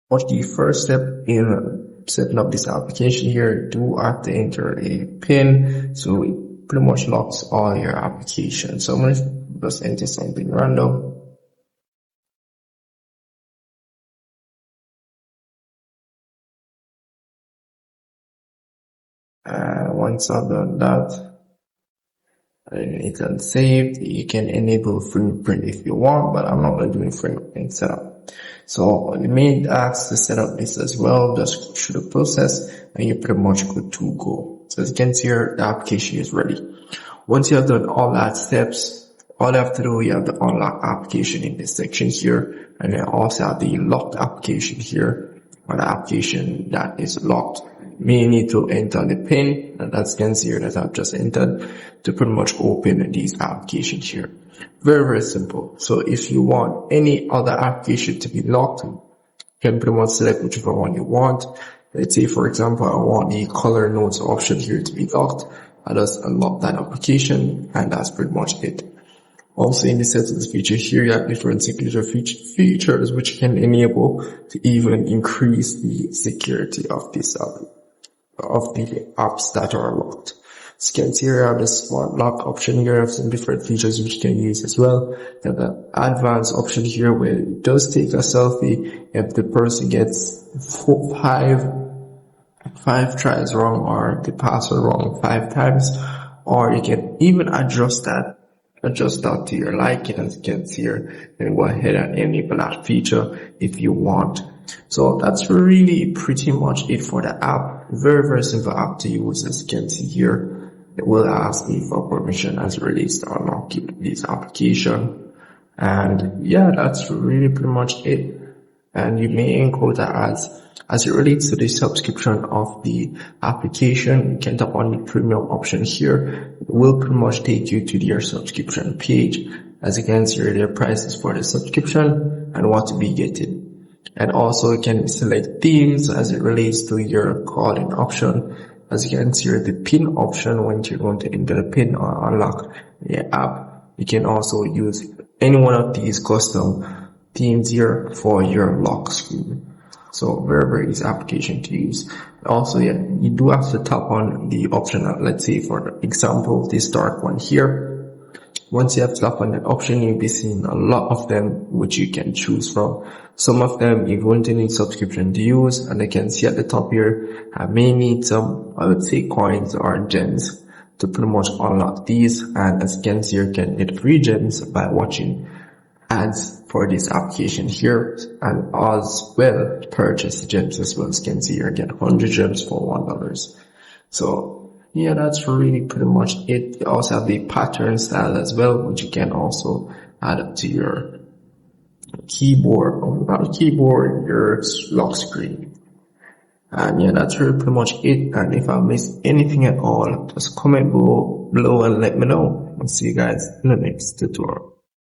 What's the first step in setting up this application here? Do have to enter a PIN, so it pretty much locks all your applications. So I'm going to just enter something random. Once I've done that, you can save. You can enable fingerprint if you want, but I'm not going to do a fingerprint setup. So the main asks to set up this as well. Just go through the process and you're pretty much good to go. So as you can see here, the application is ready. Once you have done all that steps, all you have to do, you have the unlock application in this section here, and then also have the locked application here, or the application that is locked. You need to enter the PIN, and that's can see here that I've just entered, to pretty much open these applications here. Very, very simple. So if you want any other application to be locked, you can pretty much select whichever one you want. Let's say, for example, I want the color notes option here to be locked. I just unlock that application, and that's pretty much it. Also, in the settings feature here, you have different security features which can enable to even increase the security of this of the apps that are locked. So you can see here, I have the smart lock option here. I have some different features which you can use as well. You have the advanced option here where it does take a selfie if the person gets five tries wrong, or the password wrong 5 times, or you can even adjust that to your liking, as you can see here, and go ahead and enable that feature if you want. So that's really pretty much it for the app. Very, very simple app to use. As you can see here, it will ask me for permission as it relates to unlock this application. And yeah, that's really pretty much it. And you may encounter as it relates to the subscription of the application, you can tap on the premium option here. It will pretty much take you to their subscription page. As you can see here, their prices for the subscription and what to be getting. And also you can select themes as it relates to your calling option. As you can see here, the PIN option, when you're going to enter the PIN or unlock the app, you can also use any one of these custom themes here for your lock screen. So very, very easy application to use. Also, yeah, you do have to tap on the option, let's say for example, this dark one here. Once you have to tap on that option, you'll be seeing a lot of them which you can choose from. Some of them you're going to need subscription to use, and I can see at the top here, I may need some, I would say, coins or gems to pretty much unlock these. And as you can see, you can get free gems by watching ads for this application here, and as well purchase gems as well. As you can see here, get 100 gems for $1. So yeah, that's really pretty much it. You also have the pattern style as well, which you can also add up to your keyboard, or not keyboard, your lock screen. And yeah, that's really pretty much it. And if I missed anything at all, just comment below and let me know. I'll see you guys in the next tutorial.